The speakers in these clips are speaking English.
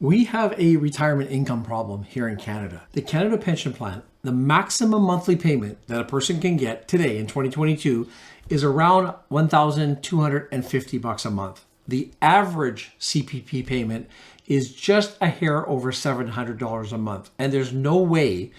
We have a retirement income problem here in Canada. The Canada Pension Plan, the maximum monthly payment that a person can get today in 2022 is around $1,250 a month. The average CPP payment is just a hair over $700 a month. And there's no way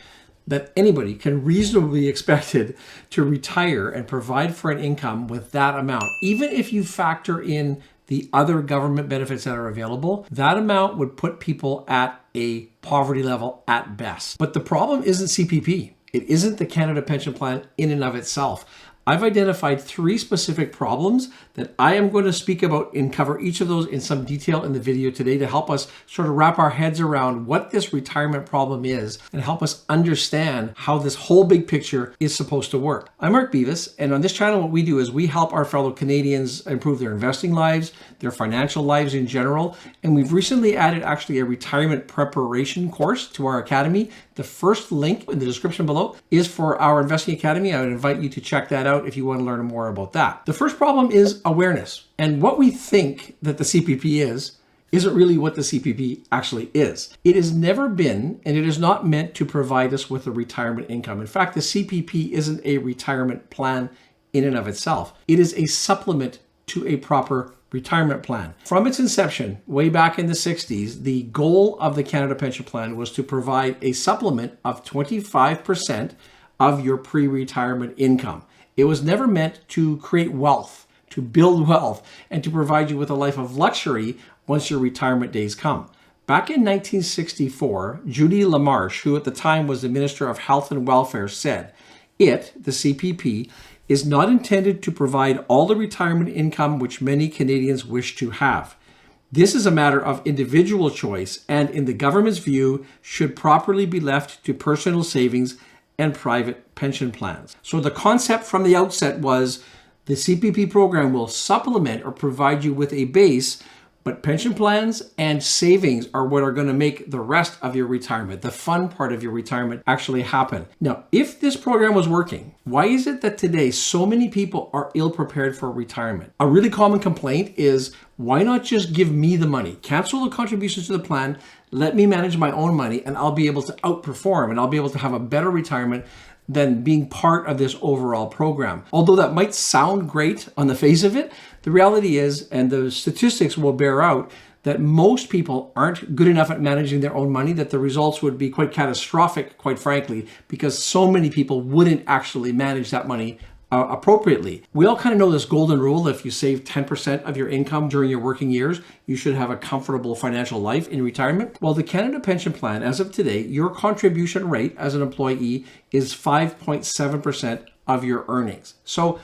that anybody can reasonably be expected to retire and provide for an income with that amount. Even if you factor in the other government benefits that are available, that amount would put people at a poverty level at best. But the problem isn't CPP. It isn't the Canada Pension Plan in and of itself. I've identified 3 specific problems that I am going to speak about and cover each of those in some detail in the video today to help us sort of wrap our heads around what this retirement problem is and help us understand how this whole big picture is supposed to work. I'm Mark Beavis, and on this channel what we do is we help our fellow Canadians improve their investing lives, their financial lives in general, and we've recently added actually a retirement preparation course to our academy. The first link in the description below is for our Investing Academy. I would invite you to check that out if you want to learn more about that. The first problem is awareness. And what we think that the CPP isn't really what the CPP actually is. It has never been, and it is not meant to provide us with a retirement income. In fact, the CPP isn't a retirement plan in and of itself. It is a supplement to a proper retirement plan. From its inception, way back in the 60s, the goal of the Canada Pension Plan was to provide a supplement of 25% of your pre-retirement income. It was never meant to create wealth, to build wealth, and to provide you with a life of luxury once your retirement days come. Back in 1964, Judy LaMarche, who at the time was the Minister of Health and Welfare, said, "It, the CPP, is not intended to provide all the retirement income which many Canadians wish to have. This is a matter of individual choice and, in the government's view, should properly be left to personal savings and private pension plans." So the concept from the outset was the CPP program will supplement or provide you with a base, but pension plans and savings are what are going to make the rest of your retirement, the fun part of your retirement, actually happen. Now, if this program was working, why is it that today so many people are ill-prepared for retirement? A really common complaint is, why not just give me the money? Cancel the contributions to the plan, let me manage my own money, and I'll be able to outperform, and I'll be able to have a better retirement than being part of this overall program. Although that might sound great on the face of it, the reality is, and the statistics will bear out, that most people aren't good enough at managing their own money, that the results would be quite catastrophic, quite frankly, because so many people wouldn't actually manage that money appropriately. We all kind of know this golden rule: if you save 10% of your income during your working years, you should have a comfortable financial life in retirement. Well, the Canada Pension Plan, as of today, your contribution rate as an employee is 5.7% of your earnings. So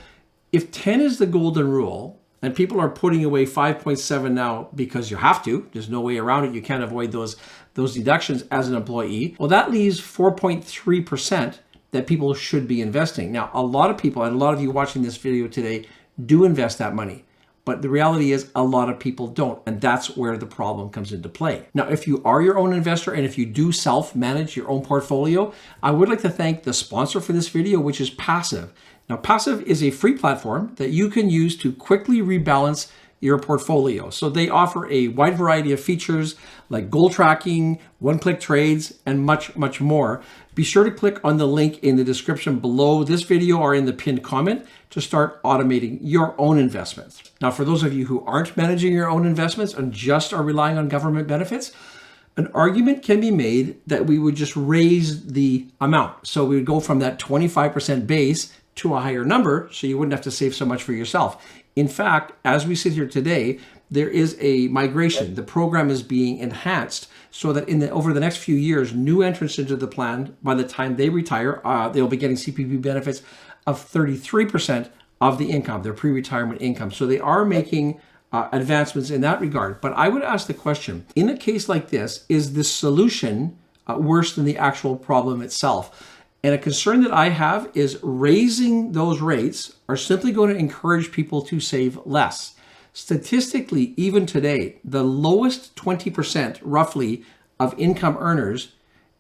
if 10 is the golden rule, and people are putting away 5.7 now because you have to, there's no way around it, you can't avoid those deductions as an employee, well, that leaves 4.3% that people should be investing. Now, a lot of people, and a lot of you watching this video today, do invest that money. But the reality is a lot of people don't, and that's where the problem comes into play. Now, if you are your own investor and if you do self-manage your own portfolio, I would like to thank the sponsor for this video, which is Passiv. Now, Passiv is a free platform that you can use to quickly rebalance your portfolio. So they offer a wide variety of features like goal tracking, one-click trades, and much, much more. Be sure to click on the link in the description below this video or in the pinned comment to start automating your own investments. Now, for those of you who aren't managing your own investments and just are relying on government benefits, an argument can be made that we would just raise the amount. So we would go from that 25% base to a higher number, so you wouldn't have to save so much for yourself. In fact, as we sit here today, there is a migration. The program is being enhanced so that over the next few years, new entrants into the plan, by the time they retire, they'll be getting CPP benefits of 33% of the income, their pre-retirement income. So they are making advancements in that regard. But I would ask the question, in a case like this, is the solution worse than the actual problem itself? And a concern that I have is raising those rates are simply going to encourage people to save less. Statistically, even today, the lowest 20% roughly of income earners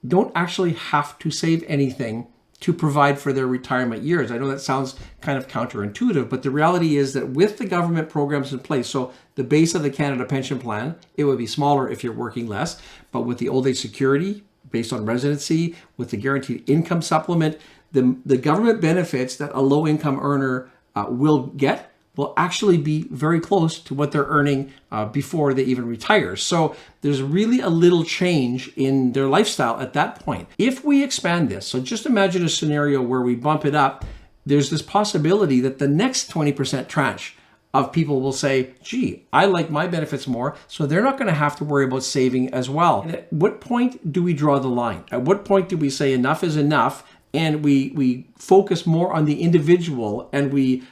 don't actually have to save anything to provide for their retirement years. I know that sounds kind of counterintuitive, but the reality is that with the government programs in place, so the base of the Canada Pension Plan, it would be smaller if you're working less, but with the old age security based on residency, with the guaranteed income supplement, the government benefits that a low income earner will get will actually be very close to what they're earning before they even retire. So there's really a little change in their lifestyle at that point. If we expand this, so just imagine a scenario where we bump it up, there's this possibility that the next 20% tranche of people will say, gee, I like my benefits more, so they're not going to have to worry about saving as well. And at what point do we draw the line? At what point do we say enough is enough and we focus more on the individual and we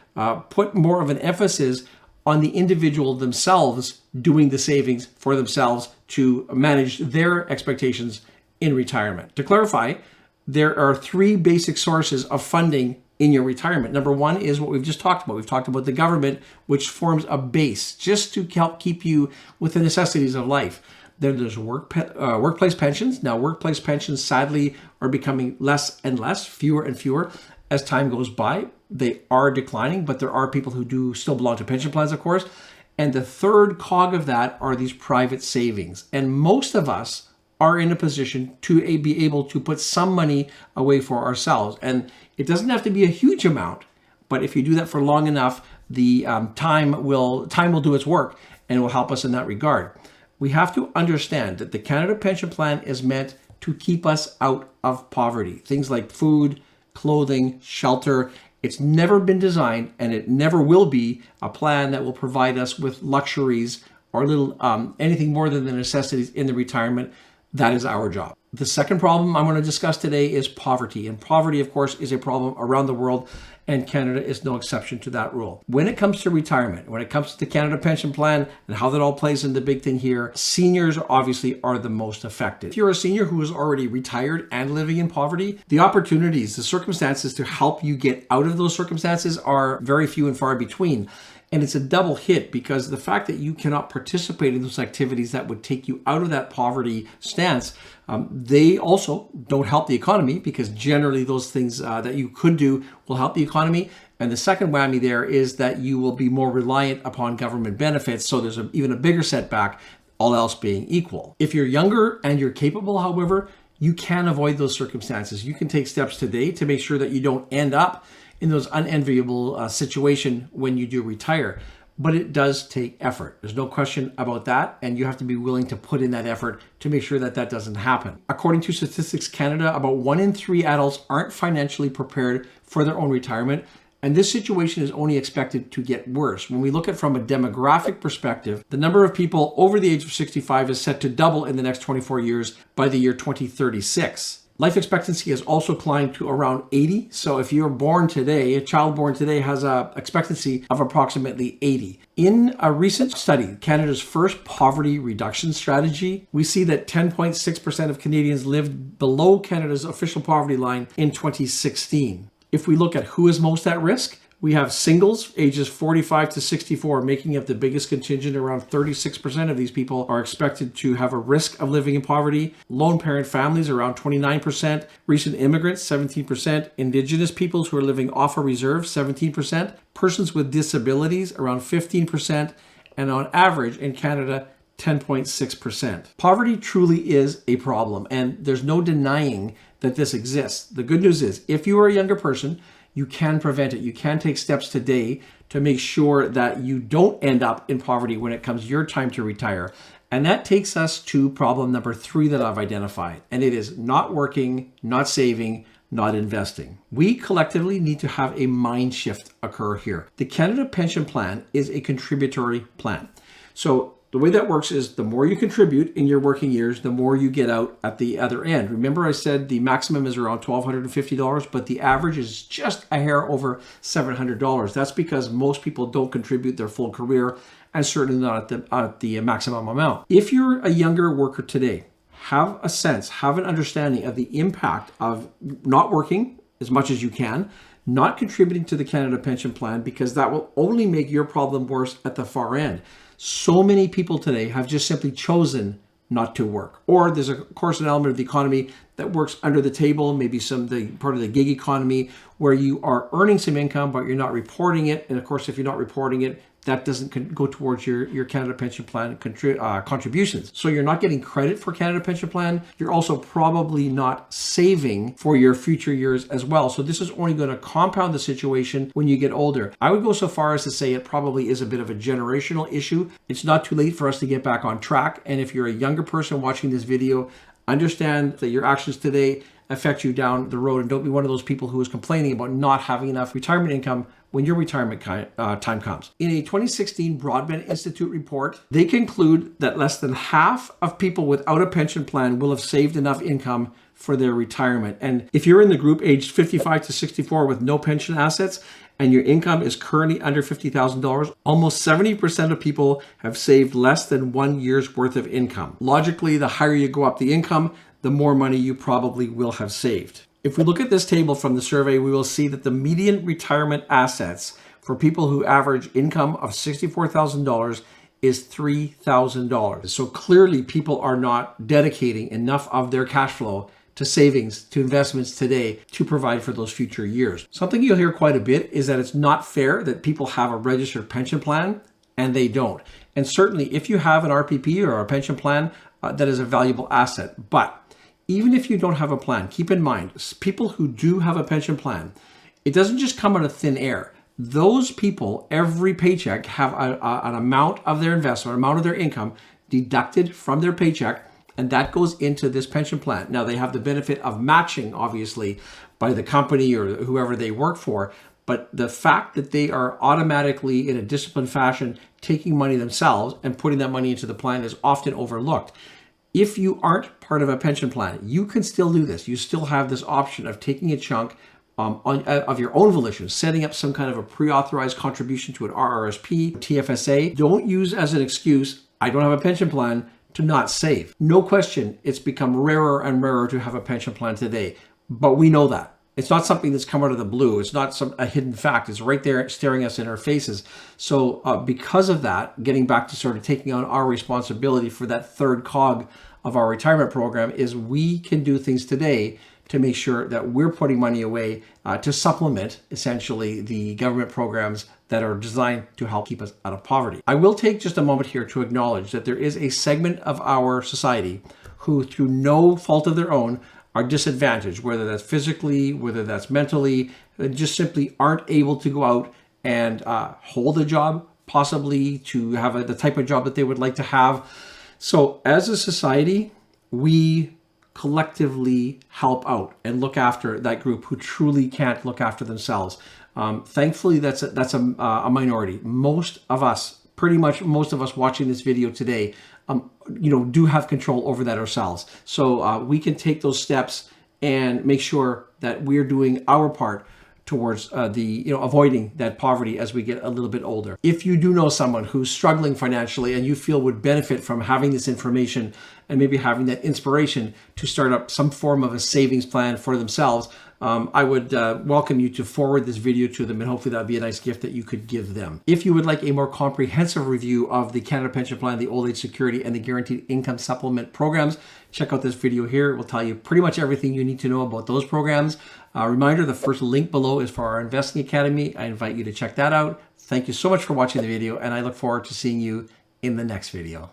put more of an emphasis on the individual themselves doing the savings for themselves to manage their expectations in retirement? To clarify, there are three basic sources of funding in your retirement. Number one is what we've just talked about. We've talked about the government, which forms a base just to help keep you with the necessities of life. Then there's workplace pensions. Now, workplace pensions, sadly, are becoming less and less, fewer and fewer as time goes by. They are declining, but there are people who do still belong to pension plans, of course. And the third cog of that are these private savings. And most of us are in a position to be able to put some money away for ourselves. And it doesn't have to be a huge amount, but if you do that for long enough, the time will do its work and it will help us in that regard. We have to understand that the Canada Pension Plan is meant to keep us out of poverty. Things like food, clothing, shelter. It's never been designed, and it never will be, a plan that will provide us with luxuries or anything more than the necessities in the retirement. That is our job. The second problem I'm going to discuss today is poverty. And poverty, of course, is a problem around the world, and Canada is no exception to that rule. When it comes to retirement, when it comes to the Canada Pension Plan and how that all plays in the big thing here, seniors obviously are the most affected. If you're a senior who is already retired and living in poverty, the opportunities, the circumstances to help you get out of those circumstances are very few and far between. And it's a double hit because the fact that you cannot participate in those activities that would take you out of that poverty stance, they also don't help the economy, because generally those things that you could do will help the economy. And the second whammy there is that you will be more reliant upon government benefits. So there's even a bigger setback, all else being equal. If you're younger and you're capable, however, you can avoid those circumstances. You can take steps today to make sure that you don't end up in those unenviable situation when you do retire. But it does take effort. There's no question about that. And you have to be willing to put in that effort to make sure that that doesn't happen. According to Statistics Canada, about 1 in 3 adults aren't financially prepared for their own retirement. And this situation is only expected to get worse. When we look at it from a demographic perspective, the number of people over the age of 65 is set to double in the next 24 years by the year 2036. Life expectancy has also climbed to around 80. So if you're born today, a child born today has an expectancy of approximately 80. In a recent study, Canada's first poverty reduction strategy, we see that 10.6% of Canadians lived below Canada's official poverty line in 2016. If we look at who is most at risk, we have singles ages 45 to 64 making up the biggest contingent. Around 36% of these people are expected to have a risk of living in poverty. Lone parent families around 29%. Recent immigrants 17%. Indigenous peoples who are living off a reserve 17%. Persons with disabilities around 15%. And on average in Canada 10.6%. Poverty truly is a problem, and there's no denying that this exists. The good news is if you are a younger person, you can prevent it. You can take steps today to make sure that you don't end up in poverty when it comes your time to retire. And that takes us to problem number 3 that I've identified. And it is not working, not saving, not investing. We collectively need to have a mind shift occur here. The Canada Pension Plan is a contributory plan. So the way that works is the more you contribute in your working years, the more you get out at the other end. Remember I said the maximum is around $1,250, but the average is just a hair over $700. That's because most people don't contribute their full career, and certainly not at the maximum amount. If you're a younger worker today, have a sense, have an understanding of the impact of not working as much as you can, not contributing to the Canada Pension Plan, because that will only make your problem worse at the far end. So many people today have just simply chosen not to work. Or there's of course an element of the economy that works under the table, maybe part of the gig economy where you are earning some income, but you're not reporting it. And of course, if you're not reporting it, that doesn't go towards your Canada Pension Plan contributions. So you're not getting credit for Canada Pension Plan. You're also probably not saving for your future years as well. So this is only going to compound the situation when you get older. I would go so far as to say it probably is a bit of a generational issue. It's not too late for us to get back on track. And if you're a younger person watching this video, understand that your actions today affect you down the road, and don't be one of those people who is complaining about not having enough retirement income when your retirement time comes. In a 2016 Broadbent Institute report, they conclude that less than half of people without a pension plan will have saved enough income for their retirement. And if you're in the group aged 55 to 64 with no pension assets and your income is currently under $50,000, almost 70% of people have saved less than 1 year's worth of income. Logically, the higher you go up the income, the more money you probably will have saved. If we look at this table from the survey, we will see that the median retirement assets for people who average income of $64,000 is $3,000. So clearly people are not dedicating enough of their cash flow to savings, to investments today to provide for those future years. Something you'll hear quite a bit is that it's not fair that people have a registered pension plan and they don't. And certainly if you have an RPP or a pension plan, that is a valuable asset. But even if you don't have a plan, keep in mind, people who do have a pension plan, it doesn't just come out of thin air. Those people, every paycheck, have an amount of their investment, an amount of their income deducted from their paycheck, and that goes into this pension plan. Now, they have the benefit of matching, obviously, by the company or whoever they work for, but the fact that they are automatically, in a disciplined fashion, taking money themselves and putting that money into the plan is often overlooked. If you aren't part of a pension plan, you can still do this. You still have this option of taking a chunk of your own volition, setting up some kind of a pre-authorized contribution to an RRSP, TFSA. Don't use as an excuse, I don't have a pension plan, to not save. No question, it's become rarer and rarer to have a pension plan today, but we know that. It's not something that's come out of the blue. It's not a hidden fact. It's right there staring us in our faces. So because of that, getting back to sort of taking on our responsibility for that third cog of our retirement program is we can do things today to make sure that we're putting money away to supplement essentially the government programs that are designed to help keep us out of poverty. I will take just a moment here to acknowledge that there is a segment of our society who, through no fault of their own, are disadvantaged, whether that's physically, whether that's mentally, just simply aren't able to go out and hold a job, possibly to have the type of job that they would like to have. So as a society, we collectively help out and look after that group who truly can't look after themselves. Thankfully, that's a minority. Most of us, pretty much most of us watching this video today, do have control over that ourselves. So we can take those steps and make sure that we're doing our part towards avoiding that poverty as we get a little bit older. If you do know someone who's struggling financially and you feel would benefit from having this information and maybe having that inspiration to start up some form of a savings plan for themselves, I would welcome you to forward this video to them, and hopefully that would be a nice gift that you could give them. If you would like a more comprehensive review of the Canada Pension Plan, the Old Age Security, and the Guaranteed Income Supplement programs, check out this video here. It will tell you pretty much everything you need to know about those programs. Reminder, the first link below is for our Investing Academy. I invite you to check that out. Thank you so much for watching the video, and I look forward to seeing you in the next video.